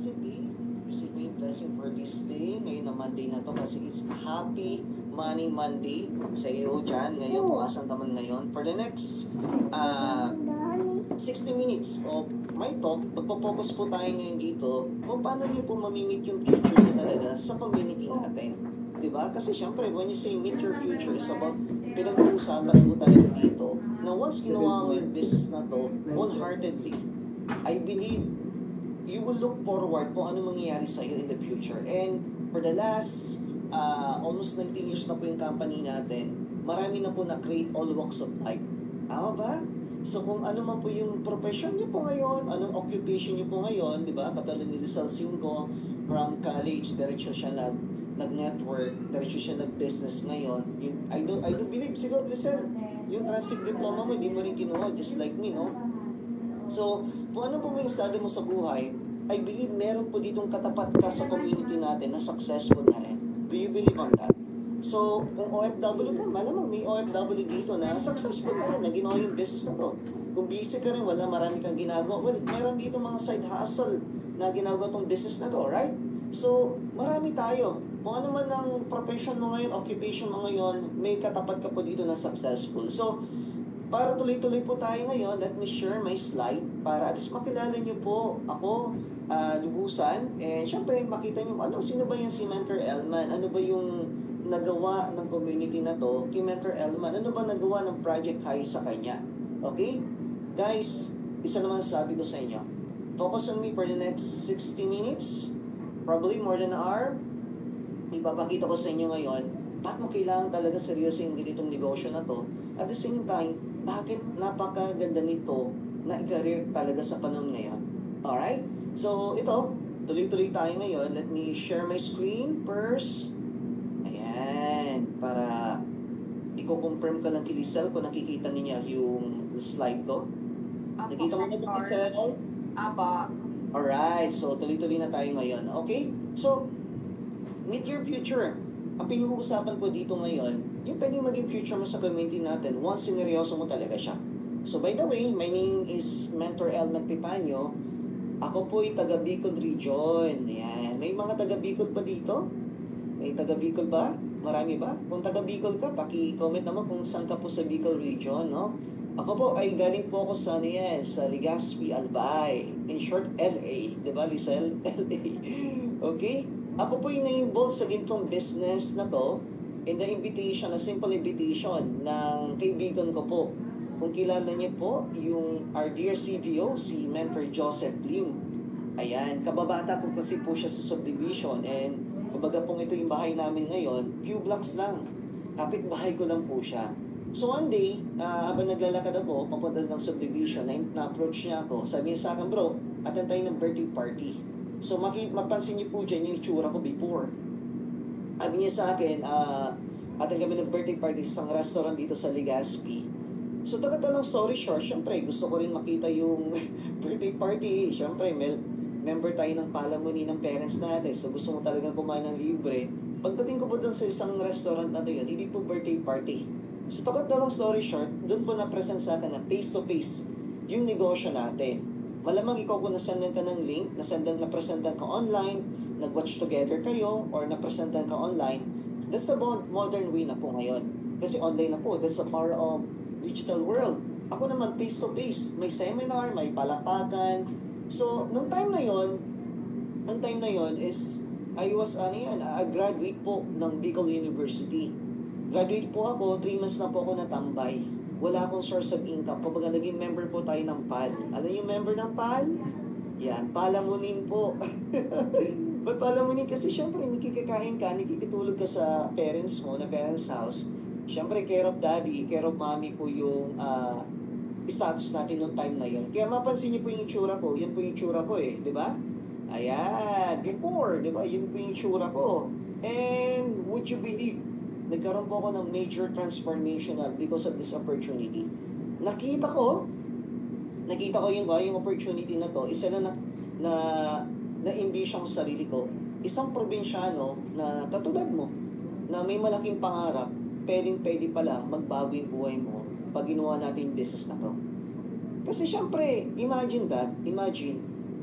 City. Receive my blessing for this day. Ngayon na Monday na to kasi it's Happy Money Monday sa iyo dyan. Ngayon, kung asan taman ngayon. For the next 60 minutes of my talk, magpo-focus po tayo ngayon dito kung paano niyo po mamimit yung future niyo talaga sa community natin. Diba? Kasi syempre, when you say meet your future, is about pinag-uusapan mo talaga dito na once ginawa mo yung business na to, wholeheartedly, I believe you will look forward kung ano mangyayari sa iyo in the future. And for the last almost 19 years na po yung company natin, marami na po na-create all walks of life. Tama ba? So kung ano man po yung profession niyo po ngayon, anong occupation niyo po ngayon, di ba? Katulad ni Rizal Cinco, from college, diretso siya nag-network, diretso siya nag-business ngayon. I do believe, siguro Rizal, yung transcript diploma mo, hindi mo rin kinuha, just like me, no? So, kung ano po yung estado mo sa buhay, I believe meron po ditong katapat ka sa community natin na successful na rin. Do you believe on that? So, kung OFW ka, malamang may OFW dito na successful na rin, na ginawa yung business na to. Kung busy ka rin, wala marami kang ginagawa, well, meron dito mga side hustle na ginagawa tong business na to, right? So, marami tayo. Kung ano man ang profession mo ngayon, occupation mo ngayon, may katapat ka po dito na successful. So, para tuloy-tuloy po tayo ngayon, let me share my slide para at least makilala nyo po ako lubusan. And syempre, makita nyo, sino ba yung si Mentor Elman? Ano ba yung nagawa ng community na to kay Mentor Elman? Ano ba nagawa ng Project High sa kanya? Okay? Guys, isa naman sabi ko sa inyo, focus on me for the next 60 minutes, probably more than an hour. Ipapakita ko sa inyo ngayon, bakit mo kailangan talaga seryoso yung ganitong negosyo na to? At the same time, bakit napakaganda nito na i-career talaga sa panahon ngayon? Alright? So, ito, tuloy-tuloy tayo ngayon. Let me share my screen first. Ayan. Para i-confirm ka lang kay Lizelle kung nakikita niya yung slide ko. Nakita mo na ito, Lizelle? Apa. Alright. So, tuloy-tuloy na tayo ngayon. Okay? So, meet your future. Ang pinag-uusapan ko dito ngayon, yung pwedeng maging future mo sa community natin once sineryoso mo talaga siya. So by the way, my name is Mentor Elman Pipanyo. Ako po'y taga Bicol Region. Ayan. May mga taga Bicol pa dito? May taga Bicol ba? Marami ba? Kung taga Bicol ka, paki-comment naman kung saan ka po sa Bicol Region, no? Ako po ay galing po ako sa sa Legazpi, Albay. In short, LA. Diba, Lizelle? LA. Okay? Ako po yung na-involve sa gintong business na to in the invitation, a simple invitation ng kaibigan ko po. Kung kilala niyo po, yung our dear CPO, si Mentor Joseph Lim. Ayan, kababata ko kasi po siya sa subdivision and kumbaga pong ito yung bahay namin ngayon, few blocks lang. Kapit bahay ko lang po siya. So one day, habang naglalakad ako, papunta ng subdivision, na-approach niya ako. Sabi niya sa akin, bro, attend tayo ng birthday party. So, mapansin niyo po dyan yung itsura ko before. Sabi niya sa akin, atin kami ng birthday party sa isang restaurant dito sa Legazpi. So, taga-talang story short, syempre, gusto ko rin makita yung birthday party. Syempre, member tayo ng palamuni ng parents natin. So, gusto mo talagang kumain ng libre. Pagdating ko po doon sa isang restaurant na yun, hindi po birthday party. So, taga-talang story short, doon po na-present sa akin na face-to-face yung negosyo natin. Malamang ikaw kung nasendan ka ng link, napresentan ka online, nag-watch together kayo, or napresentan ka online, that's a modern way na po ngayon. Kasi online na po, that's a power of digital world. Ako naman, face-to-face, may seminar, may palakpakan. So, nung time na yon is, I was a graduate po ng Bicol University. Graduate po ako, 3 months na po ako natambay. Wala akong source of income. Kumbaga, naging member po tayo ng PAL. Ano yung member ng PAL? Yan, palamunin po. Ba't palamunin? Kasi syempre, nakikikain ka, nakikitulog ka sa parents mo, na parents house. Syempre, care of daddy, care of mommy po yung status natin noong time na yun. Kaya mapansin niyo po yung itsura ko. Yan po yung itsura ko di ba? Ayan, before, di ba? Yun po yung itsura ko. And, would you believe, nagkaroon po ako ng major transformational because of this opportunity. Nakita ko yung opportunity na to, isa na na-envision sa sarili ko. Isang probinsyano na katulad mo, na may malaking pangarap, pwede pala magbago yung buhay mo pag ginawa natin yung business na to. Kasi syempre, imagine,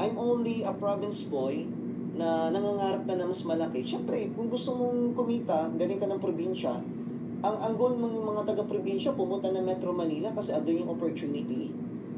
I'm only a province boy na nangangarap ka na mas malaki. Siyempre, kung gusto mong kumita, galing ka ng probinsya, ang goal ng mga taga-probinsya, pumunta ng Metro Manila kasi andun yung opportunity.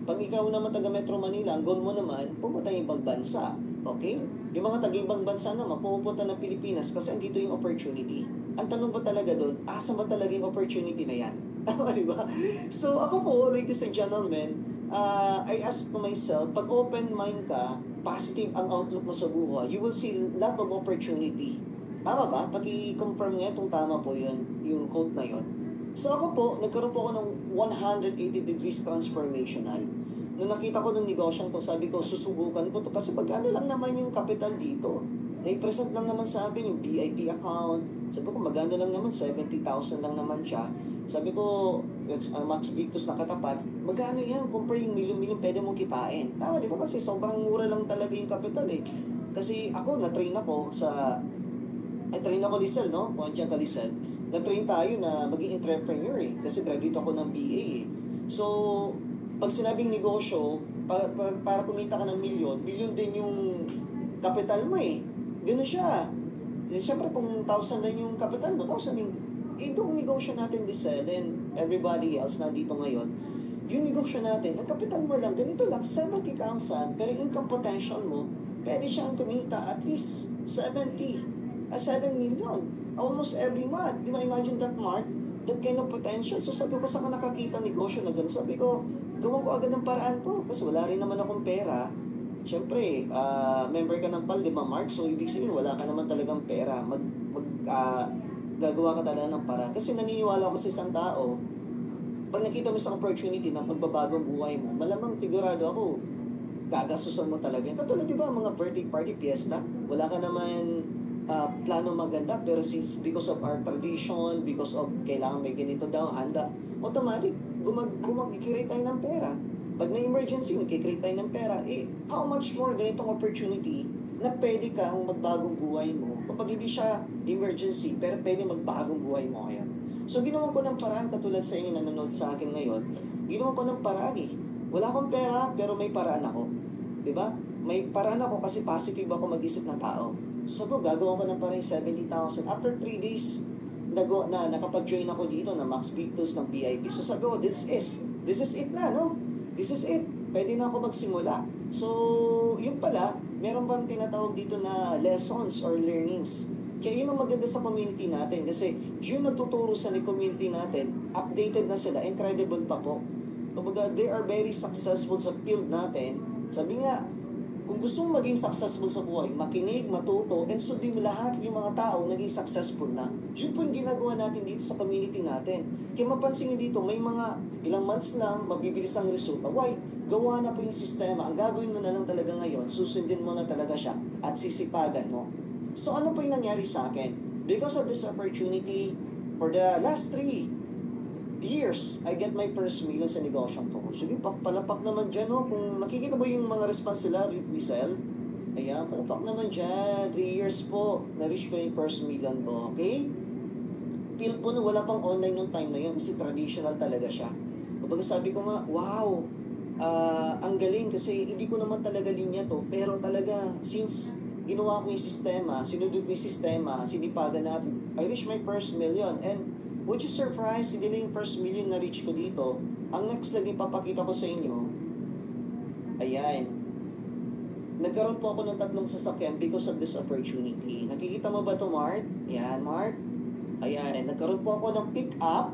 Pag ikaw naman taga-Metro Manila, ang goal mo naman, pumunta yung ibang bansa. Okay? Yung mga taga-ibang bansa naman, pupunta ng Pilipinas kasi andito yung opportunity. Ang tanong ba talaga doon, asa ba talaga yung opportunity na yan? Tama, di ba? So, ako po, ladies and gentlemen, I ask to myself, pag open mind ka, positive ang outlook mo sa buhay, you will see lot of opportunity. Tama ba? Pag-i-confirm nga itong tama po yun, yung quote na yun. So ako po, nagkaroon po ako ng 180 degrees transformational. Nung nakita ko ng negosyong to, sabi ko, susubukan ko to. Kasi pagkano lang naman yung capital dito. Nai-present lang naman sa akin yung VIP account. Sabi ko, magano lang naman, 70,000 lang naman siya. Sabi ko, it's Max Victus na katapat. Magkano yan? Compare yung milyon-milyon pwede mong kitain. Tama, di ba? Kasi sobrang mura lang talaga yung capital eh. Kasi ako, na-train ako sa... train ako Lisel, no? Kung andiyan ka Lisel. Na-train tayo na maging entrepreneur eh. Kasi graduate ako ng BA eh. So, pag sinabing negosyo, para kumita ka ng milyon din yung capital mo eh. Ganun siya. Siyempre, kung 1,000 lang yung capital mo, 1,000 yung... Itong negosyo natin, Lisel, and everybody else na dito ngayon, yung negosyo natin, ang capital mo lang, ganito lang, 70,000, pero income potential mo, pwede siyang kumita at least 7 million almost every month. Di ba, imagine that, Mark? That kind of potential. So sabi ko, saan ka nakakita negosyo na gano'n? Sabi ko, gawin ko agad ng paraan to. Kasi wala rin naman akong pera. Siyempre, member ka ng PAL, di ba, Mark? So ibig sabihin, wala ka naman talagang pera. Gagawa ka talaga ng paraan. Kasi naniniwala ko sa isang tao, pag nakita mo sa opportunity ng pagbabagong buhay mo, malamang sigurado ako, gagastusan mo talaga. Katulad, di ba, mga birthday party, fiesta, wala ka naman plano maganda, pero since because of our tradition, because of kailangan may ganito daw, handa, automatic, gumag-create tayo ng pera. Pag may emergency, nag-create tayo ng pera. How much more ganitong opportunity na pwede kang magbagong buhay mo kapag hindi siya emergency, pero pwede magbagong buhay mo ngayon. So, ginawa ko ng paraan, katulad sa inyo na nanonood sa akin ngayon, ginawa ko ng paraan eh. Wala akong pera, pero may paraan ako. Diba? May paraan ako kasi positive ako mag-isip ng tao. So, sabi ko, gagawa ko ng parang 70,000. After 3 days, nakapag-join ako dito na Max Victus ng VIP. So, sabi ko, this is it na, no? This is it. Pwede na ako magsimula. So, yun pala, meron bang tinatawag dito na lessons or learnings. Kaya yun ang maganda sa community natin. Kasi yun nagtuturo sa community natin, updated na sila, incredible pa po. Kumbaga, they are very successful sa field natin. Sabi nga, kung gusto mong maging successful sa buhay, makinig, matuto, and sundin mo lahat yung mga tao naging successful na. Yun po yung ginagawa natin dito sa community natin. Kaya mapansin nyo dito, may mga ilang months lang, mabibilis ang resulta. Why? Gawa na po yung sistema. Ang gagawin mo na lang talaga ngayon, susundin mo na talaga siya at sisipagan mo. So ano po yung nangyari sa akin? Because of this opportunity, for the last 3 years, I get my first million sa negosyong to. Sige, palapak naman dyan, no? Kung nakikita mo yung mga response sila, Lisel, ayan, palapak naman dyan. 3 years po, na-reach ko yung first million ko, okay? Feel ko na wala pang online yung time na yun kasi traditional talaga siya. Kapag sabi ko nga, wow, ang galing kasi hindi ko naman talaga linya to, pero talaga, since ginawa ko yung sistema, sinunod ko yung sistema, sinipagan natin, I reached my first million, and would you surprise, hindi na yung first million na reach ko dito. Ang next lang ipapakita ko sa inyo, ayan, nagkaroon po ako ng 3 sasakyan because of this opportunity. Nakikita mo ba ito, Mark? Ayan, Mark. Ayan, nagkaroon po ako ng pick-up,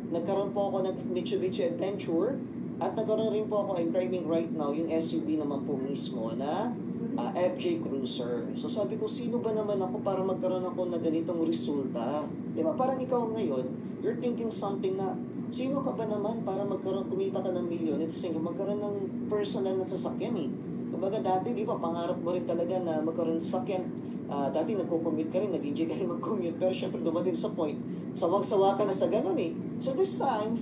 nagkaroon po ako ng Mitsubishi Adventure, at nagkaroon rin po ako, I'm driving right now, yung SUV naman po mismo na FJ Cruiser. So sabi ko, sino ba naman ako para magkaroon ako na ganitong resulta? Diba? Parang ikaw ngayon, you're thinking something na, sino ka ba naman para kumita ka ng milyon? It's saying, magkaroon ng personal na sasakyan eh. Kumbaga dati, di ba, pangarap mo rin talaga na magkaroon ng sasakyan. Dati nagko-commute ka rin, nag-enjoy ka rin mag-commute, pero syempre dumating sa point, sawag-sawa ka na sa ganun eh. So this time,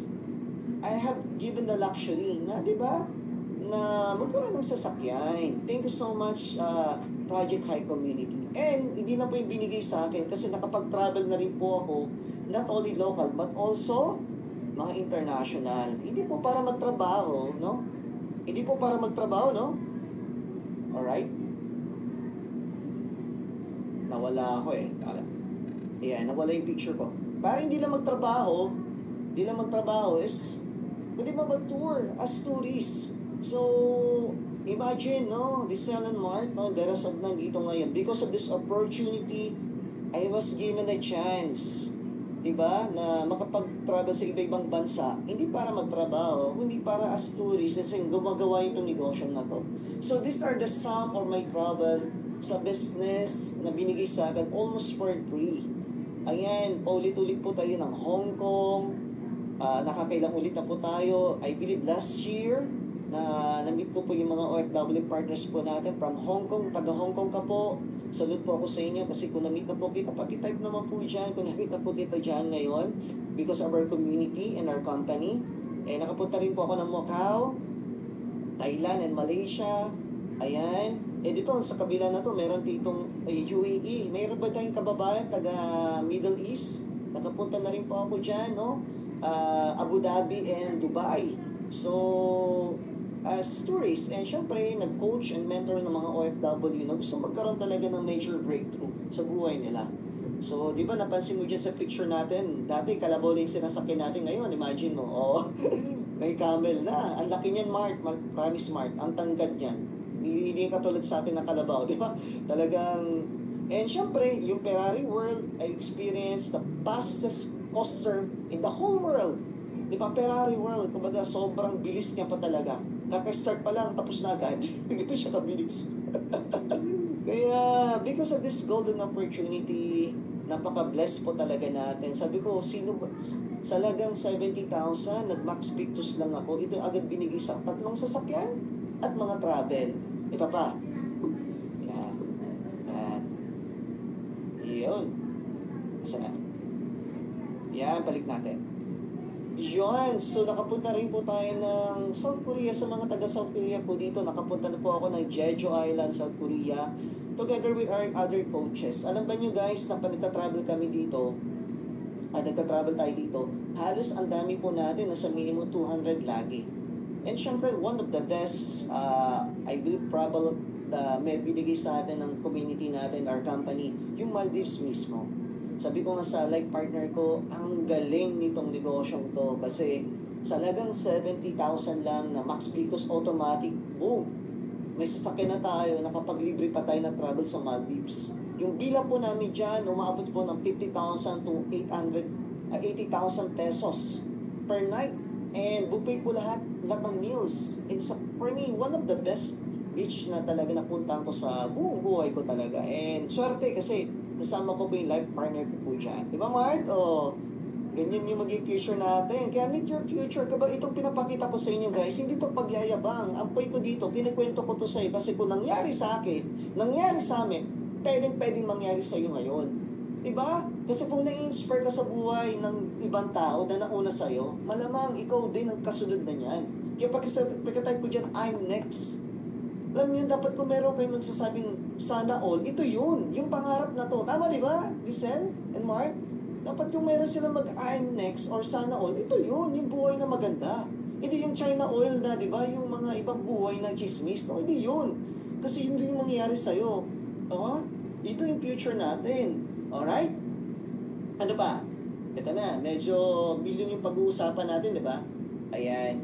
I have given the luxury na, di ba, na magkaroon ng sasakyan. Thank you so much, Project High Community. And hindi na po yung binigay sa akin kasi nakapag-travel na rin po ako, not only local, but also mga international. Hindi po para magtrabaho, no? Hindi po para magtrabaho, no? Alright? Nawala ako eh. Ayan, nawala yung picture ko. Para hindi lang magtrabaho is pwede mag-tour as tourists. So, imagine, no, this Ellen Mart, no, darasag nandito ngayon. Because of this opportunity, I was given a chance, diba, na makapag-travel sa iba-ibang bansa, hindi para magtrabaho, hindi para as tourist, kasi gumagawa itong negosyo na to. So, these are the sum of my travel sa business na binigay sa akin almost for free. Ayan, paulit-ulit po tayo ng Hong Kong, nakakailang ulit na po tayo, I believe last year, na na-meet ko po yung mga OFW partners po natin from Hong Kong, taga Hong Kong ka po. Salute po ako sa inyo kasi kung na-meet na po kita, paki-type naman po dyan kung na-meet na po kita dyan ngayon because of our community and our company. Nakapunta rin po ako ng Macau, Thailand and Malaysia. Ayan. Dito sa kabila na to, meron ditong UAE. Mayroon ba tayong kababayan taga Middle East? Nakapunta na rin po ako dyan, no? Abu Dhabi and Dubai. So, as tourists, and syempre, nag-coach and mentor ng mga OFW na gusto magkaroon talaga ng major breakthrough sa buhay nila. So, di ba napansin mo dyan sa picture natin, dati kalabaw lang yung sinasakyan natin ngayon, imagine mo, may camel na. Ang laki niyan, Mark, promise Mark, ang tangkad niyan. Hindi katulad sa atin na kalabaw, di ba? Talagang, and syempre, yung Ferrari World, I experienced the fastest coaster in the whole world. Di ba, Ferrari World, kumbaga sobrang bilis niya pa talaga. Kaka-start pa lang, tapos na agad. Hindi pa siya kabilis. Kaya, because of this golden opportunity, napaka-blessed po talaga natin. Sabi ko, sino ba? Sa lagang 70,000, nag-max pictus lang ako. Ito agad binigay sa 3 sasakyan at mga travel. Ito pa. Yan. Yan. Yun. Asa na? Yan, balik natin. Yun, so nakapunta rin po tayo ng South Korea. Sa mga taga South Korea po dito, nakapunta na po ako ng Jeju Island, South Korea, together with our other coaches. Alam ba nyo guys, na nagta-travel kami dito, nagta-travel tayo dito, halos ang dami po natin, nasa minimum 200 lagi. And syempre, one of the best, I believe, travel na may binigay sa atin ng community natin, our company, yung Maldives mismo. Sabi ko nga sa life partner ko, ang galing nitong negosyong to kasi sa lagang 70,000 lang na max pictus automatic, boom! May sasakyan na tayo, nakapaglibre pa tayo ng travel sa Maldives. Yung bilang po namin dyan, umaabot po ng 50,000 to 80,000 pesos per night. And buffet po lahat ng meals. It's for me, one of the best beach na talaga napuntahan ko sa buong buhay ko talaga. And swerte kasi kasama ko po yung life partner ko po dyan. Diba, Mart? Ganyan yung maging future natin. Kaya meet your future. Kapag itong pinapakita ko sa inyo, guys, hindi to pagyayabang. Ang point ko dito, kinikwento ko to sa iyo kasi kung nangyari sa akin, nangyari sa amin, pwedeng mangyari sa iyo ngayon. Diba? Kasi kung na-inspire ka sa buhay ng ibang tao na nauna sa iyo, malamang ikaw din ang kasunod na niyan. Kaya pagka-type ko dyan, I'm next. Alam niyo, dapat kung meron kayo magsasabing sana all, ito yun, yung pangarap na to. Tama, di ba? Listen and Mark? Dapat kung meron silang I'm next or sana all, ito yun, yung buhay na maganda. Hindi yung China oil na, di ba? Yung mga ibang buhay na chismis. No, hindi yun. Kasi yun yung mangyayari sa'yo. Ito yung future natin. Alright? Ano pa? Ito na, medyo billion yung pag-uusapan natin, di ba? Ayan.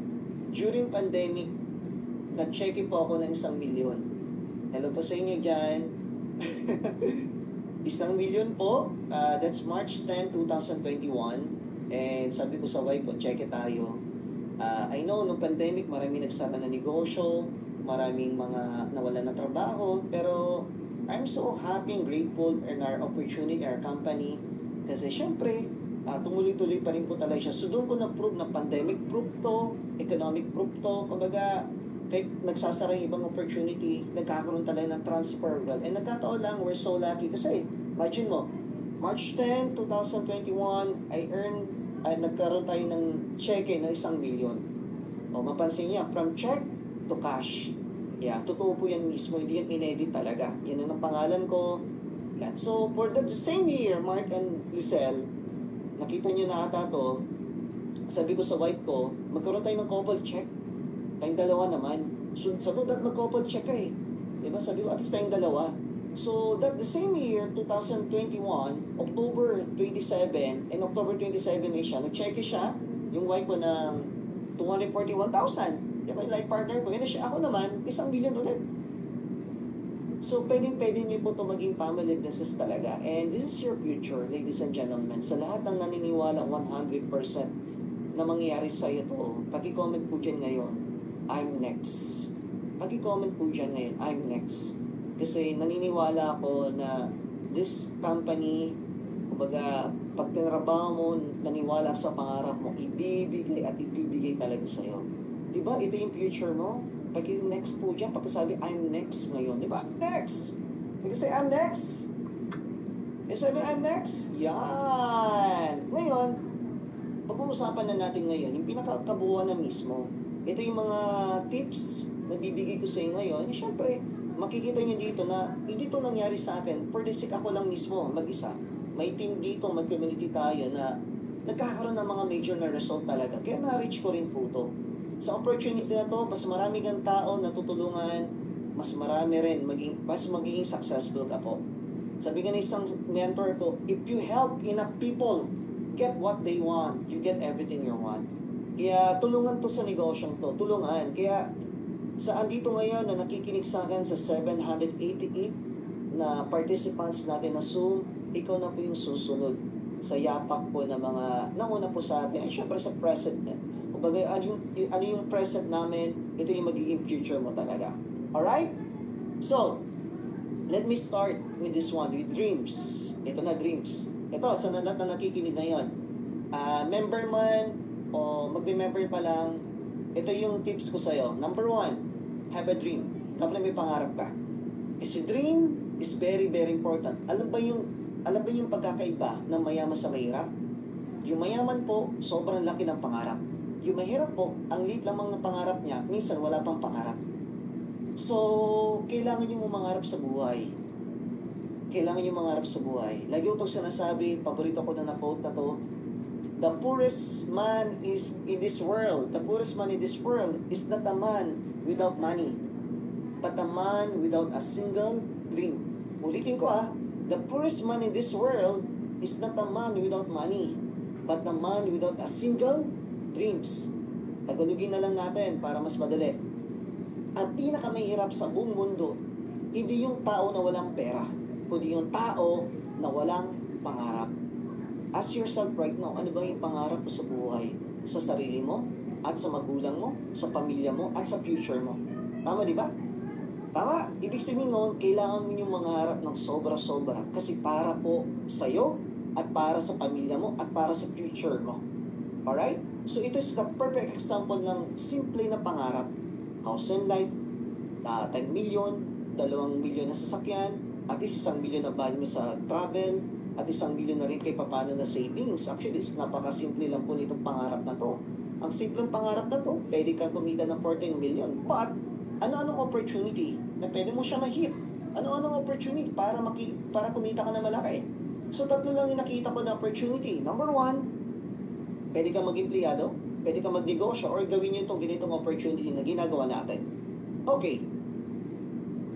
During pandemic, nag-check-in po ako ng 1 milyon. Hello po sa inyo dyan. 1 milyon po. That's March 10, 2021. And sabi ko sa wife ko, check it tayo. I know, nung pandemic, maraming nagsara na negosyo, maraming mga nawala na trabaho, pero I'm so happy and grateful in our opportunity, our company. Kasi syempre, tumuloy-tuloy pa rin po talaga siya. So doon ko na-prove na pandemic-proof to, economic-proof to. Kumbaga, kahit nagsasara yung ibang opportunity, nagkakaroon talaga ng transfer wealth. And nagkataon lang, we're so lucky. Kasi, imagine mo, March 10, 2021, nagkaroon tayo ng cheque na 1 milyon. Mapansin niya, from check to cash. Yeah, totoo po yan mismo. Hindi yan inedit talaga. Yan ang pangalan ko. Yan. So, for the same year, Mark and Lizelle, nakita niyo na ata to, sabi ko sa wife ko, magkaroon tayo ng couple check. Tayong dalawa naman. So, sabi ko, mag-couple check ka eh. Diba? Sabi ko, at least tayong dalawa. So, that the same year, 2021, October 27, and October 27 na siya, nag-check siya, yung wife ko ng 241,000. Diba? Like partner ko. And siya, ako naman, 1,000,000 ulit. So, pwede niyo po ito maging family business talaga. And this is your future, ladies and gentlemen. Sa lahat ng naniniwala 100% na mangyayari sa iyo to, paki-comment po dyan ngayon, I'm next. Paki-comment po dyan ngayon, I'm next. Kasi naniniwala ako na this company, kumbaga, pag tinrabaho mo, naniwala sa pangarap mo, ibibigay at ibibigay talaga sa iyo. Diba? Ito yung future mo. Pag-next po dyan, pagkasabi, I'm next ngayon. Diba? Next! Pagkasay, I'm next! Sabi, I'm next? Yan! Ngayon, pag-uusapan na natin ngayon, yung pinakakabuuan na mismo, ito yung mga tips na bibigay ko sa inyo ngayon. Siyempre, makikita nyo dito na hindi ito nangyari sa akin. For the sake ako lang mismo, mag-isa. May team dito, may community tayo na nagkakaroon ng mga major na result talaga. Kaya na-reach ko rin po ito. Sa opportunity na to, mas marami kang tao na tutulungan, mas marami rin, mas magiging successful ka po. Sabi nga ng isang mentor ko, if you help enough people get what they want, you get everything you want. Kaya tulungan to sa negosyong to, tulungan. Kaya sa andito ngayon na nakikinig sa akin sa 788 na participants natin na Zoom, ikaw na po yung susunod sa yapak po na mga nauna po sa atin. Ay, syempre sa present. Kumbaga, ano yung present namin, ito yung magiging future mo talaga. Alright? So, let me start with this one, with dreams. Ito na, dreams. Ito, sa lahat na nakikinig ngayon. Member man, o magbe-member pa lang, ito yung tips ko sa'yo. Number 1, have a dream. Dapat may pangarap ka. Kasi dream is very, very important. Alam ba yung pagkakaiba ng mayaman sa mahirap? Yung mayaman po, sobrang laki ng pangarap. Yung mahirap po, ang liit lamang ng pangarap niya, minsan wala pang pangarap. So, kailangan yung mangarap sa buhay. Kailangan yung mangarap sa buhay. Lagi ko itong sinasabi, paborito ko na quote na to, the poorest man is in this world, the poorest man in this world is not a man without money, but a man without a single dream. Ulitin ko the poorest man in this world is not a man without money, but a man without a single dreams. Tagalogin na lang natin para mas madali. Ang pinakamahirap sa buong mundo, hindi yung tao na walang pera, kundi yung tao na walang pangarap. Ask yourself right now, ano ba yung pangarap mo sa buhay? Sa sarili mo, at sa magulang mo, sa pamilya mo, at sa future mo. Tama, di ba? Tama. Ibig sabihin noon, kailangan mo yung mangarap ng sobra-sobra kasi para po sa'yo, at para sa pamilya mo, at para sa future mo. Alright? So, ito is the perfect example ng simple na pangarap. House and life, 10 million, 2 million na sasakyan, at least 1 million na value mo sa travel, at 1 million na rin kay papano na savings. Actually, napakasimple lang po nitong pangarap na to. Ang simpleng pangarap na to, pwede kang kumita ng 14 million. But, ano-anong opportunity na pwede mo siya ma-hit? Ano-anong opportunity para kumita ka na malaki? So, 3 lang yung nakita ko na opportunity. Number 1, pwede kang mag-empleyado, pwede kang magnegosyo, or gawin nyo itong ganitong opportunity na ginagawa natin. Okay.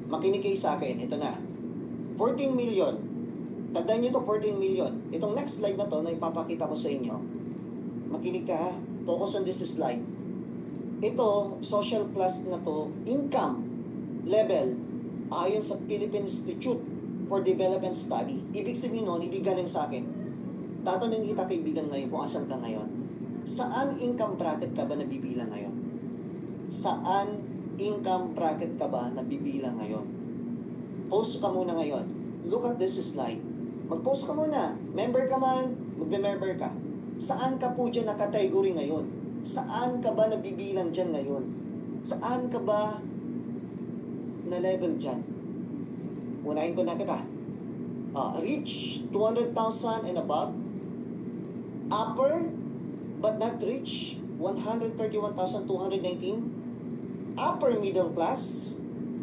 Makinig kayo sa akin. Ito na. 14 million. Tandaan nyo ito, 14 million. Itong next slide na to na ipapakita ko sa inyo. Makinig ka ha. Focus on this slide. Ito, social class na to, income level, ayon sa Philippine Institute for Development Study. Ibig sabihin nun, hindi galing sa akin. Tatanungin kita kaibigan ngayon kung asan ka ngayon. Saan income bracket ka ba nabibilang ngayon? Saan income bracket ka ba nabibilang ngayon? Post ka muna ngayon. Look at this slide. Mag-post ka muna. Member ka man, magbe-member ka. Saan ka po dyan na-category ngayon? Saan ka ba nabibilang dyan ngayon? Saan ka ba na level dyan? Unahin ko na kita. Rich, 200,000 and above. Upper, but not rich, 131,219. Upper middle class,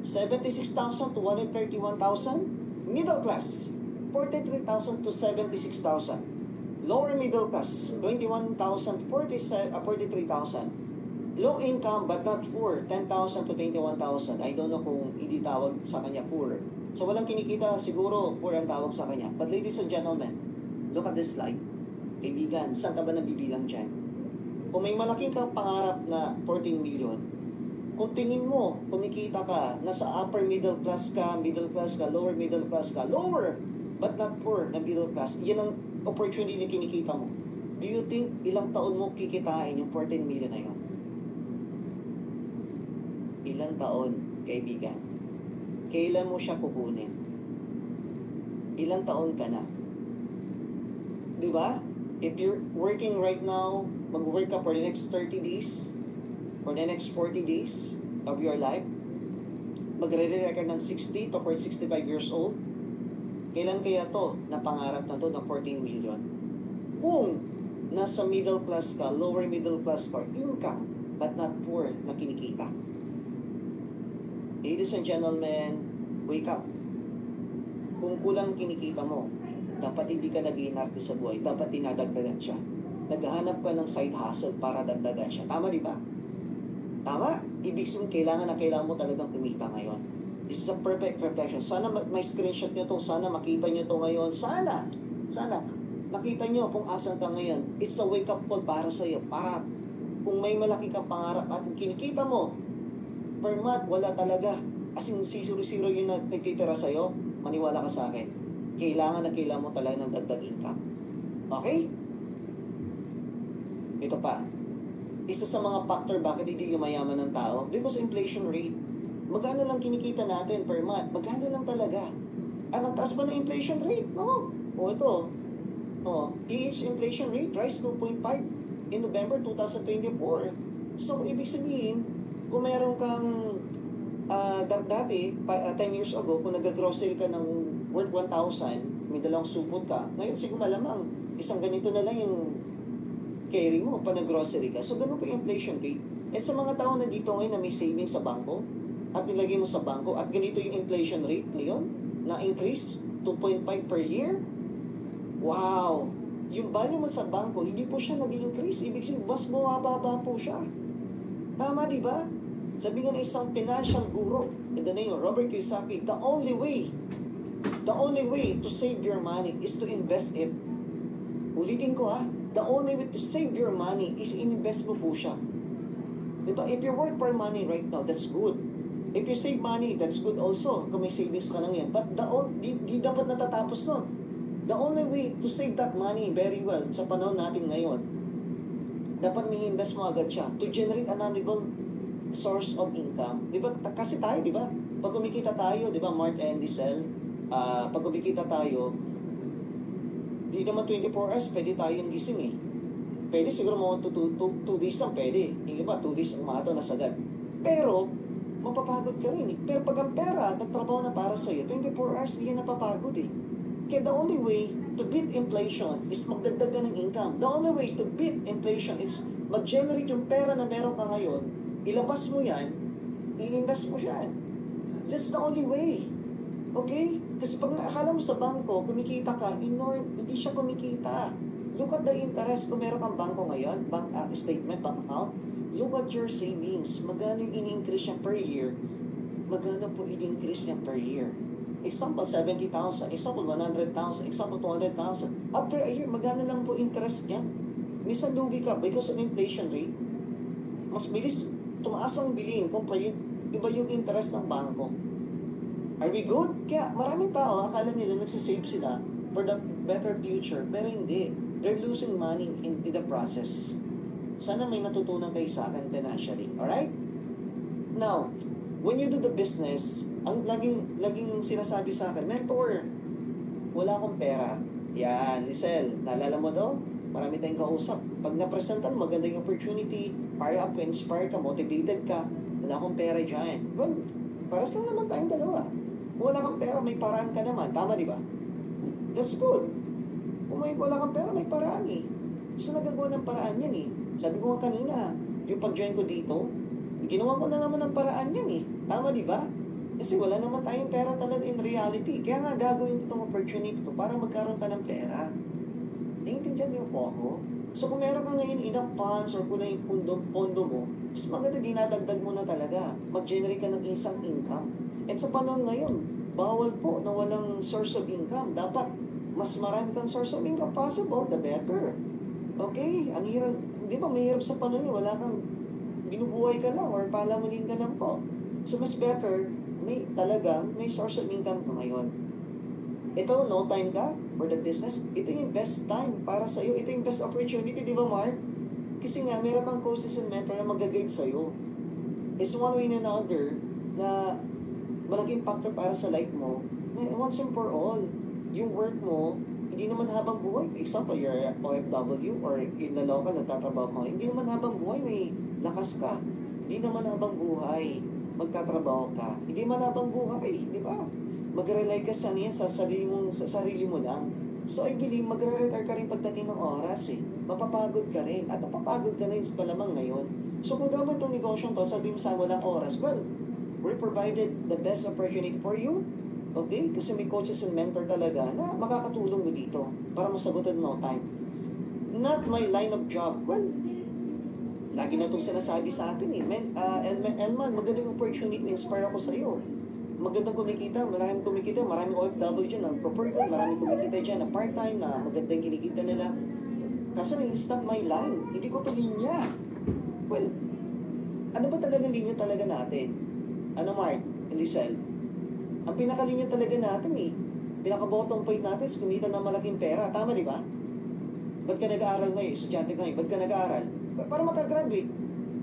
76,000 to 131,000. Middle class, 43,000 to 76,000. Lower middle class, 21,000 to 43,000. Low income but not poor, 10,000 to 21,000. I don't know kung hindi tawag sa kanya poor. So walang kinikita, siguro poor ang tawag sa kanya. But ladies and gentlemen, look at this slide. Kaibigan, saan ka ba nabibilang dyan? Kung may malaking kang pangarap na 14 million, kung tingin mo, kumikita ka, nasa upper middle class ka, lower middle class ka, lower but not poor na middle class, yan ang opportunity na kinikita mo. Do you think ilang taon mo kikitain yung 14 million na yun? Ilang taon, kaibigan? Kailan mo siya kukunin? Ilang taon ka na? Diba? If you're working right now, mag-work ka for the next 30 days, for the next 40 days of your life, magre-retire ka ng 60 to 65 years old, kailan kaya to, na pangarap na to, na 14 million? Kung nasa middle class ka, lower middle class ka, income, but not poor, na kinikita. Ladies and gentlemen, wake up. Kung kulang kinikita mo, dapat hindi ka nag-iinarte sa buhay, dapat dinadagdagan siya. Naghahanap ka ng side hustle para dagdagan siya. Tama, di ba? Tama? Ibig sabihin, kailangan mo talagang kumita ngayon. This is a perfect reflection. Sana may screenshot nyo to. Sana makita nyo to ngayon. Sana makita nyo kung asan ka ngayon. It's a wake-up call para sa'yo. Para kung may malaki kang pangarap at kinikita mo, per month, wala talaga. As in, 0-0 yung nagtitira sa'yo, maniwala ka sa akin. Kailangan mo talaga ng dagdag income. Okay? Ito pa. Isa sa mga factor bakit hindi yumayaman ng tao, because inflation rate. Magkano lang kinikita natin per month? Magkano lang talaga? At ang taas pa ng inflation rate? No. O ito. PH inflation rate rise 2.5 in November 2024. So, ibig sabihin, kung meron kang dati, 10 years ago, kung nag-grocery ka ng worth 1,000, may dalawang supot ka, ngayon siguro malamang, isang ganito na lang yung carry mo pa nag-grocery ka. So, ganun po yung inflation rate. At sa mga tao na dito ngayon na may savings sa bangko, at nilagay mo sa bangko, at ganito yung inflation rate ngayon, na increase 2.5 per year, wow! Yung value mo sa bangko, hindi po siya nag-increase. Ibig sabihin, mas bumababa po siya. Tama, di ba? Sabi nga ng isang financial guru, in the name of Robert Kiyosaki, the only way to save your money is to invest it. Ulitin ko the only way to save your money is invest mo po siya. Diba? If you work for money right now, that's good. If you save money, that's good also. Kung may savings ka lang yan. But di dapat natatapos nun. The only way to save that money very well sa panahon natin ngayon, dapat may invest mo agad siya to generate an annual source of income. Diba? Kasi tayo, diba? Pag kumikita tayo, diba, Mark and Diesel, pag kumikita tayo, di naman 24 hours, pwede tayong gising eh. Pwede siguro mga 2 days lang, pwede. Yung iba, 2 days ang mato na sagad. Pero, mapapagod ka rin eh. Pero pag ang pera, nagtrabaho na para sa'yo, 24 hours, di yan napapagod eh. Kaya the only way to beat inflation is magdagdag ka ng income. The only way to beat inflation is mag-generate yung pera na meron ka ngayon, ilabas mo yan, i-invest mo siya. That's the only way. Okay? Kasi pag nakakala mo sa bangko, kumikita ka, hindi siya kumikita. Look at the interest kung meron kang bangko ngayon, bank statement, bank account. Look at your savings. Magkano yung ini-increase niya per year? Magkano po ini-increase niya per year? Example, 70,000. Example, 100,000. Example, 200,000. After a year, magkano lang po interest niya? Minsan lugi ka because of inflation rate. Mas bilis, tumaas ang bilhin compare yung iba yung interest ng bangko. Are we good? Kaya maraming tao, akala nila nagsisave sila for the better future, pero hindi. They're losing money in the process. Sana may natutunan kayo sa akin financially. Alright? Now, when you do the business, ang laging sinasabi sa akin, mentor, wala akong pera. Yan, Lisel, naalala mo daw? Marami tayong kausap. Pag napresentan, maganda yung opportunity, fire up ka, inspire ka, motivated ka, wala akong pera dyan. Well, paras lang naman tayong dalawa. Kung wala kang pera, may paraan ka naman. Tama, di ba? That's good. Kung wala kang pera, may paraan eh. So, nagagawa ng paraan yan eh. Sabi ko nga kanina, yung pag-join ko dito, ginawa ko na naman ng paraan yan eh. Tama, di ba? Kasi wala naman tayong pera talaga in reality. Kaya nga gagawin itong opportunity ko para magkaroon ka ng pera. Naiintindihan niyo po ako? So kung meron ka ngayon enough funds or kung yung pondo mo, mas maganda dinadagdag mo na talaga. Mag-generate ka ng isang income. At sa panahon ngayon, bawal po na walang source of income. Dapat mas marami kang source of income possible, the better. Okay? Ang hirap, di ba mahirap sa panahon ngayon, wala kang binubuhay ka lang or palamuling ka lang po. So mas better, may source of income ka ngayon. Ito, no time ka for the business. Ito yung best time para sa'yo. Ito yung best opportunity, di ba Mark? Kasi nga, meron kang coaches and mentor na mag-guide sa'yo. It's one way and another na malaking factor para sa life mo na once and for all, yung work mo, hindi naman habang buhay. For example, you're a OFW or in the local, nagtatrabaho ka. Hindi naman habang buhay, may lakas ka. Hindi naman habang buhay, magtatrabaho ka. Hindi naman habang buhay, di ba? Mag-rely ka sa sarili mo lang. So I believe magre-retire ka rin pagdating ng oras eh. Mapapagod ka rin. At napapagod ka rin pa lamang ngayon. So kung gawin itong negosyong to, sabi mo sa walang oras, well, we provided the best opportunity for you. Okay? Kasi may coaches and mentor talaga na makakatulong mo dito para masagutan mo time. Not my line of job. Well, lagi na itong sinasabi sa akin eh. Elman, magandang opportunity, inspire ako sa iyo. Magandang kumikita, maraming OFW dyan, maraming kumikita dyan na part-time, na magandang kinikita nila. Kaso na-stop my line, hindi ko to linya. Well, ano ba talaga linya talaga natin? Ano Mark, Elisel? Ang pinakalinya talaga natin eh, pinaka-bottom point natin is kumita ng malaking pera, tama di ba? Ba't ka nag-aaral ngayon, estudyante ka ngayon, ba't ka nag-aaral? Para makagraduate.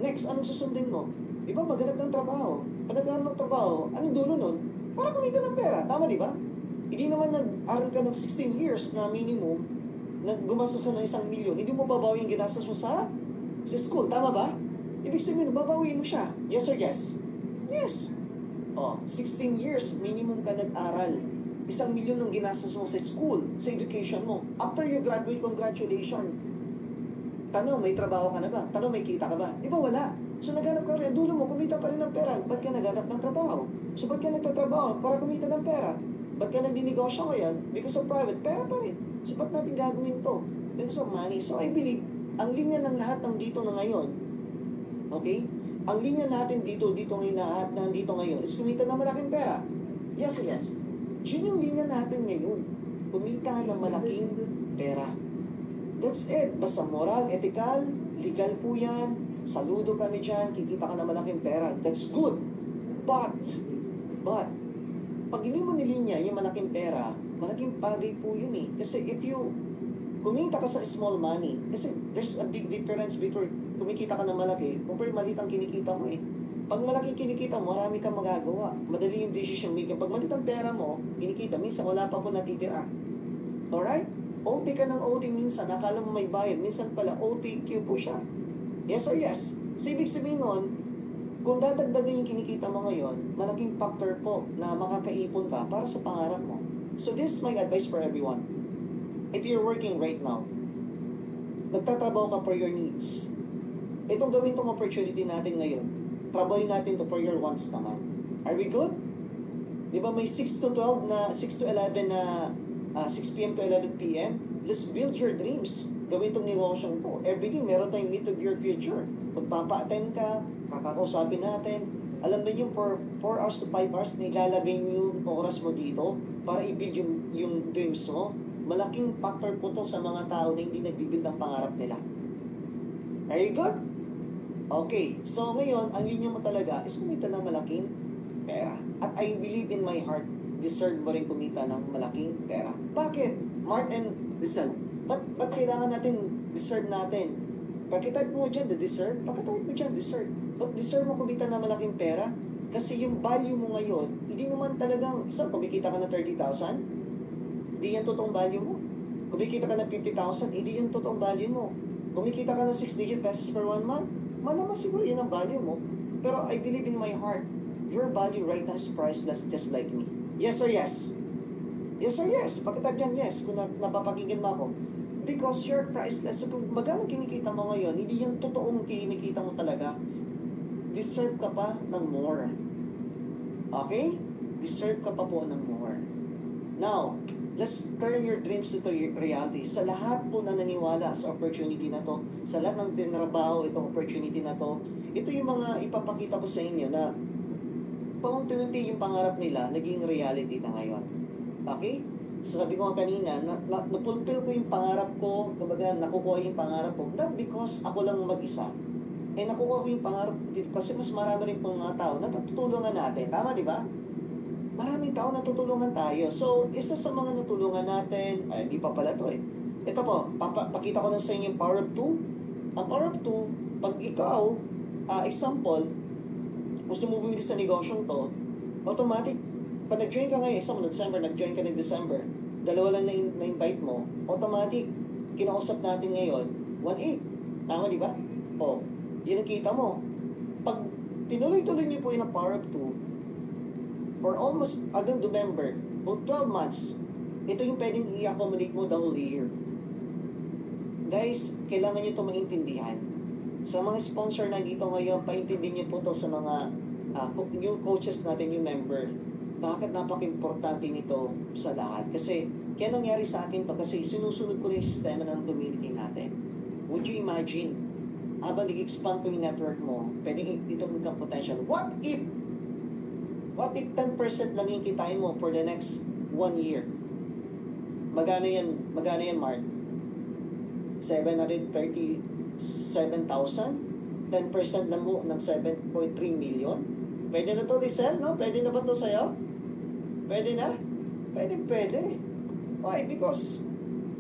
Next, anong susundin mo? Di ba, maghanap ng trabaho. Pag naghanap ng trabaho, anong dulo nun? Para kumita ng pera. Tama, di ba? Hindi naman nag-aral ka ng 16 years na minimum, na gumastos ka ng 1 milyon, hindi mo babawi yung ginastos mo sa school. Tama ba? Ibig sabihin, babawiin mo siya. Yes or yes? Yes. 16 years, minimum ka nag-aral. 1 milyon ang ginastos mo sa school, sa education mo. After you graduate, congratulations. Tanong, may trabaho ka na ba? Tanong, may kita ka ba? Di ba wala? So naghanap ka rin, dulo mo, kumita pa rin ng pera. Ba't ka naghanap ng trabaho? So ba't ka nagtatrabaho? Para kumita ng pera. Ba't ka nagdinegosyo ngayon? Because of private, pera pa rin. So ba't natin gagawin to? Because of money. So I believe, ang linya ng lahat ng dito na ngayon, okay? Ang linya natin dito ngayon, lahat na dito ngayon, is kumita ng malaking pera. Yes, yes. Yun yung linya natin ngayon. Kumita ng malaking pera. That's it. Basta moral, ethical, legal po yan. Saludo kami dyan, kikita ka na malaking pera. That's good. But, pag hindi mo nilinya yung malaking pera, malaking bagay po yun eh. Kasi if you kumita ka sa small money, kasi there's a big difference between kumikita ka ng malaki, compare maliit ang kinikita mo eh. Pag malaki kinikita mo, marami kang magagawa. Madali yung decision making. Pag maliit ang pera mo, kinikita, minsan wala pa po natitira. Alright? OT ka ng OT minsan, nakala mo may bayad, minsan pala OTQ po siya. Yes or yes? So, ibig sabihin nun, kung dadagdagan yung kinikita mo ngayon, malaking factor po na makakaipon ka para sa pangarap mo. So, this is my advice for everyone. If you're working right now, nagtatrabaho ka for your needs. Itong gawin tong opportunity natin ngayon, trabahin natin to for your wants naman. Are we good? Di ba may 6 to 12 na, 6 to 11 na, 6 p.m. to 11 p.m.? Let's build your dreams. Gawin itong negosyong to. Everyday, meron tayong meet of your future. Magpapa-attend ka, kakakausapin natin. Alam mo yung for 4 hours to 5 hours, nilalagay mo yung oras mo dito para i-build yung dreams mo. Malaking factor po to sa mga tao na hindi nag-build ang pangarap nila. Are you good? Okay. So ngayon, ang linya mo talaga is kumita ng malaking pera. At I believe in my heart, deserve mo rin kumita ng malaking pera. Bakit? Mark and Listen, ba't kailangan natin deserve natin? Pakitype mo dyan, the deserve. Pakitype mo dyan, deserve. Ba't deserve mo kumita ng malaking pera? Kasi yung value mo ngayon, hindi naman talagang, kumikita ka ng 30,000, hindi yan totoong value mo. Kumikita ka ng 50,000, hindi yan totoong value mo. Kumikita ka ng 6-digit pesos per 1 month, malamang siguro yan ang value mo. Pero I believe in my heart, your value right now is priceless just like me. Yes or yes? Yes or yes? Pakitype yan yes kung napapakinggan mo ako. Because you're priceless. So kung magkano kinikita mo ngayon, hindi yung totoong kinikita mo talaga. Deserve ka pa ng more. Okay? Deserve ka pa po ng more. Now, Let's turn your dreams into reality. Sa lahat po na naniwala sa opportunity na to, sa lahat ng tinrabaho itong opportunity na to, ito yung mga ipapakita ko sa inyo na paunti-unti yung pangarap nila naging reality na ngayon. Okay? Sabi ko nga kanina, napulpil ko yung pangarap ko, kumbaga nakukuha yung pangarap ko, not because ako lang mag-isa. Nakukuha ko yung pangarap kasi mas marami rin pong mga tao na tutulungan natin. Tama, di ba? Maraming tao natutulungan tayo. So, isa sa mga natulungan natin, ay, di pa pala to eh. Ito po, pakita ko na sa inyo yung Power of 2. Ang Power of 2, pag ikaw, example, gusto mo bumili sa negosyong to, automatic, pag nag-join ka ngayon, isang December, nag-join ka ng December, dalawa lang na-invite mo, automatic, kinausap natin ngayon, 1.8. Tama, di ba? O, yun ang kita mo. Pag tinuloy-tuloy niyo po yung Power of 2, for almost hanggang November, for 12 months, ito yung pwedeng i-accommodate mo the whole year. Guys, kailangan nyo ito maintindihan. Sa mga sponsor na dito ngayon, paintindihan nyo po ito sa mga new coaches natin, yung member. Bakit napaka-importante nito sa lahat? Kasi, kaya nangyari sa akin to kasi sinusunod ko lang yung sistema ng community natin. Would you imagine, habang nag-expand po yung network mo, pwedeng itong income potential. What if 10% lang yung kitain mo for the next 1 year? Magkano yan, Mark? 737,000? 10% lang mo ng 7.3 million? Pwede na to, Rizal, no? Pwede na ba to sa'yo? Pwede na? Pwede. Why? Because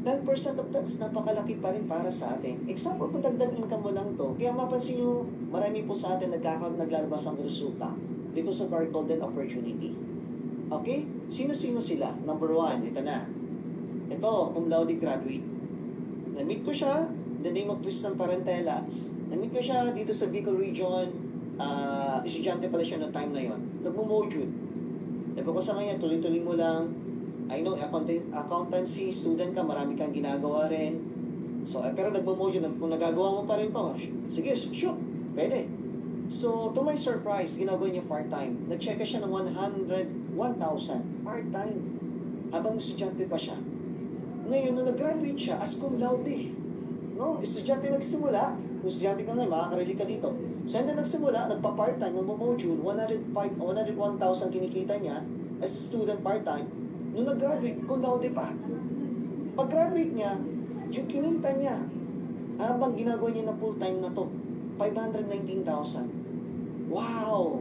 10% of that's napakalaki pa rin para sa atin. Example, kung dagdag income mo lang to, kaya mapansin nyo, marami po sa atin naglalabas ang resulta because of our golden opportunity. Okay? Sino-sino sila? Number 1, ito na. Ito, cum laude graduate. Na-meet ko siya, the name of Tristan Parentela. Na-meet ko siya dito sa Bicol Region. Estudyante pala siya noong time na yon. Nagmo-module. Sabi ko sa kanya, tuloy-tuloy mo lang. I know, accountancy, student ka, marami kang ginagawa rin. So, pero nagmo-module, kung nagagawa mo pa rin to, sige, shoot, pwede. So, to my surprise, ginagawa niya part-time. Nag-check siya ng 101,000 part-time. Habang estudyante pa siya. Ngayon, nung nag-graduate siya, as cum laude. No? Estudyante nagsimula. Kung estudyante ka ngayon, makakarili ka dito. So, hindi nagsimula, nagpa-part-time, nagmo-module, 101,000 kinikita niya as a student part-time. Nung nag-graduate, cum laude pa. Pag-graduate niya, yung kinita niya, habang ginagawa niya na full-time na to, 519,000. Wow!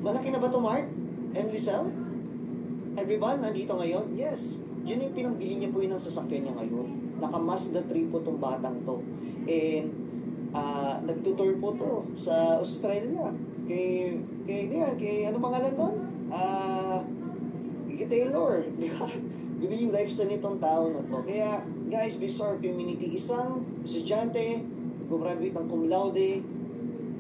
Malaki na ba ito, Mark? And Lizelle? Everyone, nandito ngayon? Yes. Yun yung pinambili niya po yun ng sasakyan niya ngayon. Naka-Mazda 3 po itong batang to. And, nagtutour po to sa Australia. Kay ano pangalan nun? Kay Taylor. Di ba? Ganun yung lifestyle nitong tao na to. Kaya, guys, Bizarre Community, isang estudyante, graduate ng cum laude,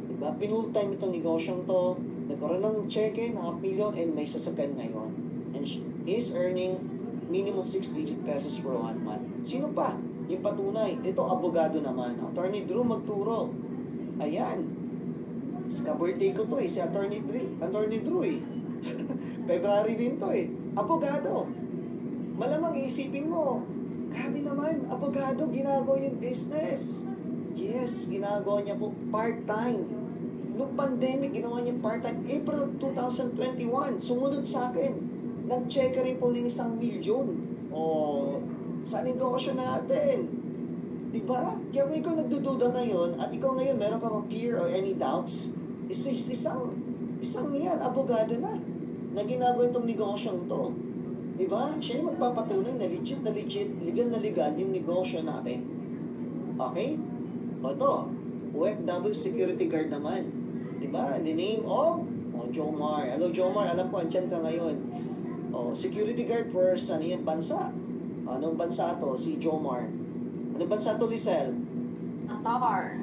diba? Pinull time itong negosyong to, nagkaroon ng cheque, ng $1 million, and may sasakyan ngayon. And he's earning minimum 6 digit pesos for 1 month. Sino pa? Yung patunay. Ito, abogado naman. Attorney Drew magturo. Ayan. Ka-birthday ko to si Attorney Drew February din to Abogado. Malamang iisipin mo, grabe naman, abogado, ginagawa yung business. Yes, ginagawa niya po part-time. Noong pandemic, ginawa niya part-time. April 2021, sumunod sa akin. Nag-check rin po ng 1 million. Sa negosyo natin. Diba? Kaya kung ikaw nagdududa ngayon, at ikaw ngayon meron kang fear or any doubts, isang yan, abogado na ginagawa itong negosyong to. Diba? Siya yung magpapatunay na legit, legal yung negosyo natin. Okay? O ito, OFW security guard naman. Diba? The name of Jomar. Hello Jomar, alam ko, andyan ka ngayon. Security guard for saan yung bansa? Anong bansa to? Si Jomar. Anong bansa to, Lizelle? Qatar.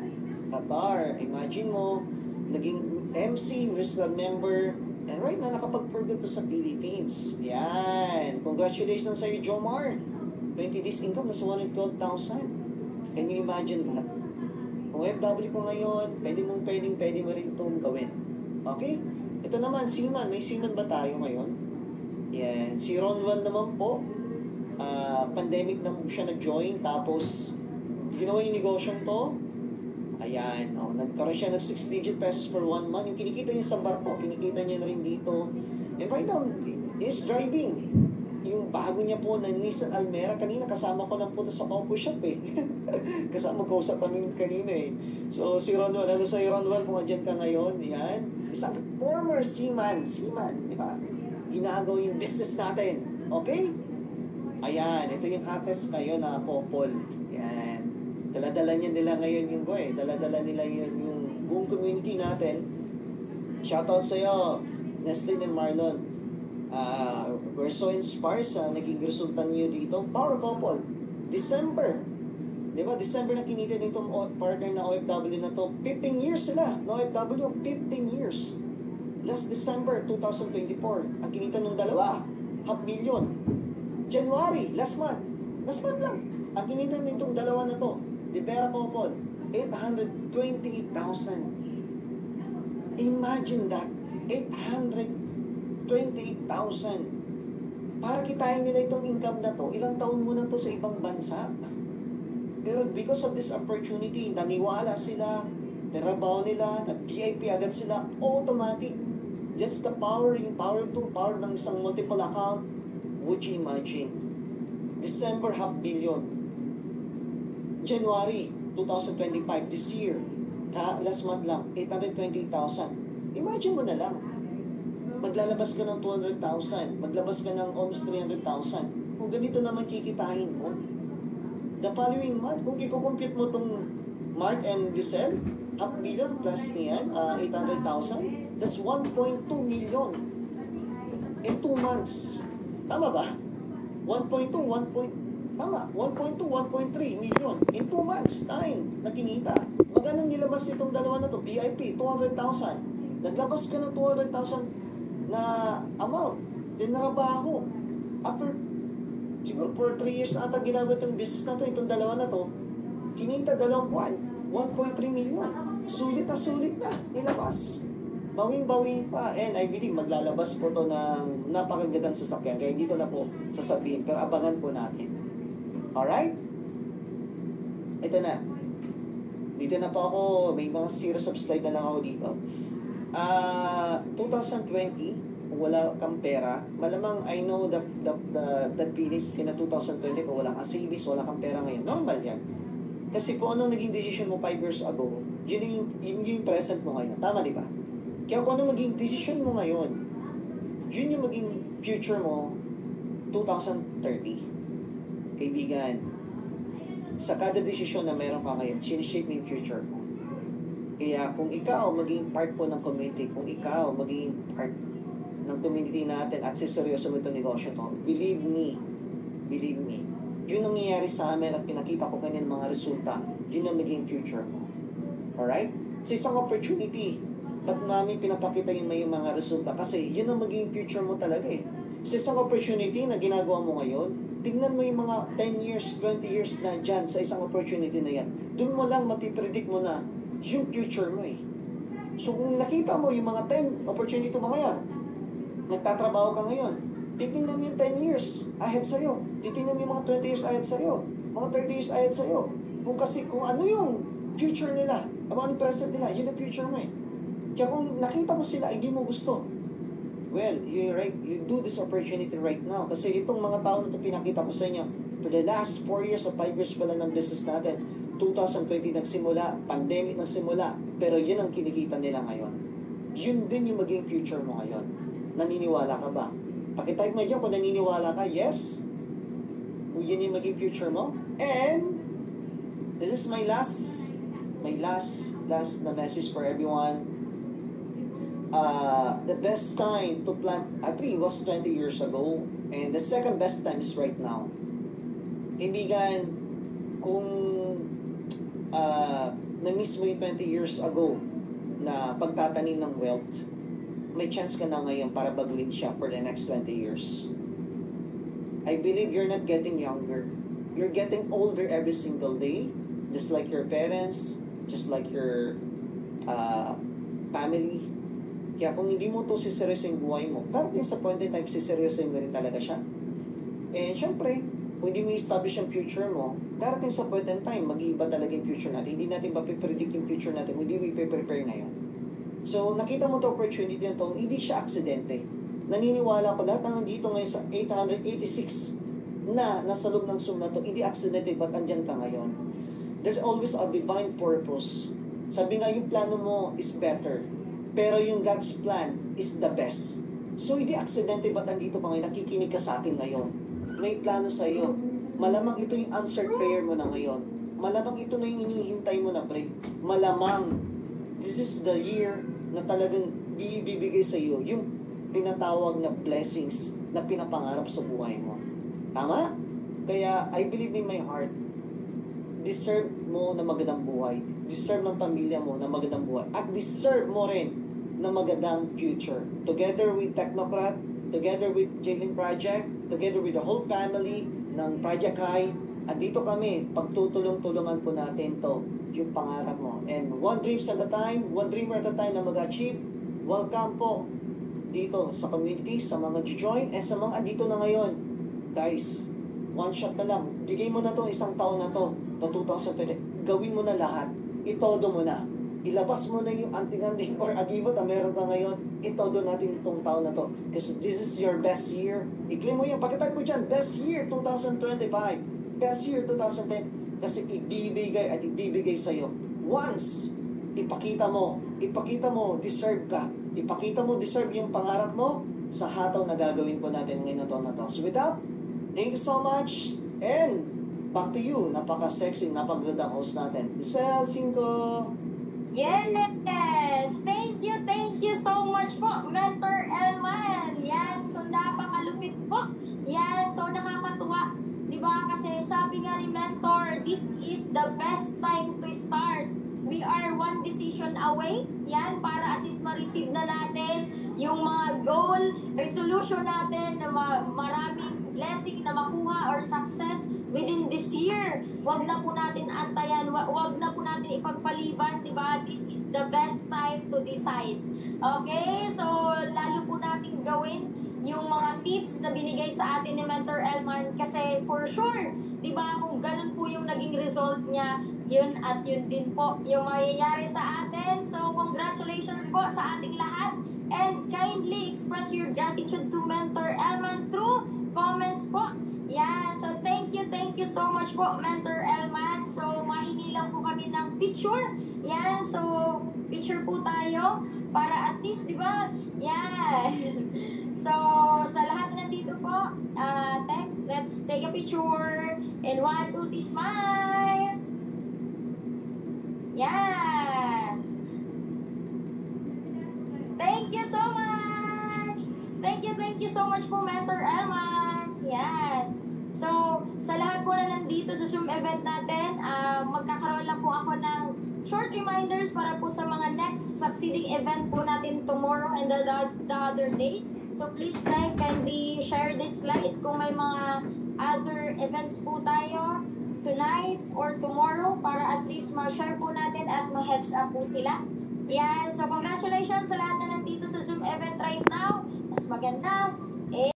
Imagine mo, naging MC, Muslim member, and right na nakapag-forget po sa Philippines. Yan. Congratulations sa iyo, Jomar. 20 days income, nasa 112,000. Can you imagine that? Kung OFW po ngayon, pwede mo rin itong gawin. Okay? Ito naman, seaman. May seaman ba tayo ngayon? Yan. Si Ronwan naman po. pandemic na siya na-join, tapos ginawa yung negosyong to. Ayan, nagkaroon siya ng 6-digit pesos per 1 month. Yung kinikita niya sa barko, kinikita niya na rin dito. And right now, he's driving yung bago niya po na Nissan Almera. Kanina kasama ko lang po sa Oppo shop eh. Kasama ko sa kami kanina eh. So si Ronwell, ano sa Ronwell kung andyan ka ngayon, yan. Isang former seaman, di ba? Ginagawa yung business natin. Okay? Ayan, ito yung hottest ngayon na couple. Yan. Dala-dala nila ngayon yung dala-dala nila yung buong community natin. Shoutout sa iyo, Nestlin and Marlon. We're so inspired sa naging resulta niyo dito. Power couple. December. Di ba? December na kinita nitong partner na OFW na to. 15 years sila na OFW. 15 years. Last December 2024. Ang kinita nung dalawa, $500,000. January, last month lang. Ang kinita nitong dalawa na to, the Vera couple, 828,000. Imagine that. 828,000. Para kitain nila itong income na to, ilang taon mo na to sa ibang bansa. Pero because of this opportunity, naniwala sila, narabaw nila, nag-VIP agad sila, automatic. That's the power, yung power ng isang multiple account. Would you imagine? December, $500,000. January 2025, this year, last month lang, 820,000. Imagine mo na lang, maglalabas ka ng 200,000, maglabas ka ng almost 300,000. Kung ganito naman kikitain mo, the following month, kung i-compute mo itong March and December, $500,000 plus niyan, 800,000, that's 1.2 million in 2 months. Tama ba? 1.2, 1.3 million in 2 months time na kinita. Magkano nilabas itong dalawa na to? VIP, 200,000. Naglabas ka ng 200,000 na amount. Tinrabaho. After, siguro for 3 years na ata ginagawa itong business na to, itong dalawa na to, kinita 2 buwan, 1.3 million. Sulit na nilabas. Bawing-bawi pa. And I believe maglalabas po to ng napakagandang sasakyan. Kaya dito na po sasabihin. Pero abangan po natin. Alright? Ito na. Dito na po ako. May mga series of slide na lang ako dito. 2020, wala kang pera. Malamang I know the feelings in 2020 kung wala kang savings, wala kang pera ngayon. Normal yan. Kasi kung ano naging decision mo 5 years ago, yun yung present mo ngayon. Tama, di ba? Kaya kung ano maging decision mo ngayon, yun yung maging future mo 2030. Kaibigan, sa kada desisyon na meron ka ngayon, sinishape mo yung future mo. Kaya kung ikaw maging part po ng community, kung ikaw maging part ng community natin at siseryoso mo itong negosyo to, believe me, yun ang nangyayari sa amin at pinakita ko kanina mga resulta, yun ang maging future mo. Alright? Sa isang opportunity, ba't namin pinapakita yung may mga resulta? Kasi yun ang maging future mo talaga eh. Sa isang opportunity na ginagawa mo ngayon, tingnan mo yung mga 10 years, 20 years na dyan sa isang opportunity na yan. Doon mo lang mapipredict mo na yung future mo eh. So kung nakita mo yung mga 10 opportunity mo ngayon, nagtatrabaho ka ngayon, titingnan mo yung 10 years ahead sa'yo. Titingnan mo yung mga 20 years ahead sa'yo. Mga 30 years ahead sa'yo. Kung ano yung future nila, ano yung present nila, yun ang future mo eh. Kaya kung nakita mo sila, hindi mo gusto, well, you do this opportunity right now. Kasi itong mga tao na ito pinakita ko sa inyo, for the last 4 years o 5 years pala ng business natin, 2020 nagsimula, pandemic nagsimula, pero yun ang kinikita nila ngayon. Yun din yung maging future mo ngayon. Naniniwala ka ba? Pakitype mo dyan kung naniniwala ka, yes. Kung yun yung maging future mo. And, this is my last na message for everyone. The best time to plant a tree was 20 years ago, and the second best time is right now. Kaibigan, kung na-miss mo yung 20 years ago na pagtatanim ng wealth, may chance ka na ngayon para baguhin siya for the next 20 years. I believe you're not getting younger. You're getting older every single day, just like your parents, just like your family. Kaya kung hindi mo to siseryoso yung buhay mo, parang din sa point in time, siseryoso yung rin talaga siya. And syempre, kung hindi mo establish ang future mo, darating sa point in time, mag-iiba talaga yung future natin. Hindi natin mapipredict yung future natin, hindi mo ipe-prepare ngayon. So, nakita mo to opportunity na to, hindi siya aksidente. Naniniwala ko, lahat ng nandito ngayon sa 886 na nasa loob ng Zoom na to, hindi aksidente, ba't andyan ka ngayon? There's always a divine purpose. Sabi nga, yung plano mo is better, pero yung God's plan is the best. So, hindi aksidente, ba't andito ka ngayon? Nakikinig ka sa akin ngayon. May plano sa iyo. Malamang ito yung answered prayer mo na ngayon. Malamang ito na yung inihintay mo na break. Malamang, this is the year na talagang ibibigay sa iyo yung tinatawag na blessings na pinapangarap sa buhay mo. Tama? Kaya, I believe in my heart, deserve mo na magandang buhay. Deserve ng pamilya mo na magandang buhay. At deserve mo rin na magandang future. Together with Technocrat, together with Jalen Project, together with the whole family ng Project High, at dito kami, pagtutulong-tulungan po natin to, yung pangarap mo. And one dreams at a time, one dreamer at a time na mag-achieve. Welcome po dito sa community, sa mga join and sa mga andito na ngayon. Guys, one shot na lang. Bigay mo na to isang taon na to, na 2020. Gawin mo na lahat. Itodo mo na. Ilabas mo na yung anting-anting or agibat na meron ka ngayon. Itodo natin itong taon na to. Because this is your best year. I-claim mo yan. Pakitag mo dyan. Best year 2025. Best year 2010. Kasi ibibigay at ibibigay sa'yo. Once, ipakita mo, deserve ka. Ipakita mo, deserve yung pangarap mo sa hataw na gagawin po natin ngayon na taon na to. So with that, thank you so much. And back to you. Napaka-sexy, napakagandang host natin. Giselle Cinco. Yes! Thank you so much po, Mentor Elman. Yan, so napakalupit po. Yan, so nakakatuwa. Diba? Kasi sabi nga ni Mentor, this is the best time to start. We are one decision away. Yan, para at least ma-receive na natin yung mga goal, resolution natin na maraming blessing na makuha or success within this year. Wag na po natin antayan, wag na po natin ipagpaliban, diba? This is the best time to decide. Okay? So, lalo po natin gawin yung mga tips na binigay sa atin ni Mentor Elman kasi for sure, diba, kung ganun po yung naging result niya, yun at yun din po yung mayayari sa atin. So, congratulations po sa ating lahat and kindly express your gratitude to Mentor Elman through comments po. Yeah, so thank you so much po, Mentor Elman. So, mahingi lang po kami ng picture. Yeah, so picture po tayo para at least, di ba? Yeah. So, sa lahat na nandito po, let's take a picture. And 1, 2, 3, smile. Yeah. Thank you so much. Thank you so much po, Mentor Elman. Yan. So, sa lahat po na nandito sa Zoom event natin, magkakaroon lang po ako ng short reminders para po sa mga next succeeding event po natin tomorrow and the other day. So, please kindly share this slide kung may mga other events po tayo tonight or tomorrow para at least ma-share po natin at ma-heads up po sila. Yeah, so congratulations sa lahat na nandito sa Zoom event right now. Mas maganda.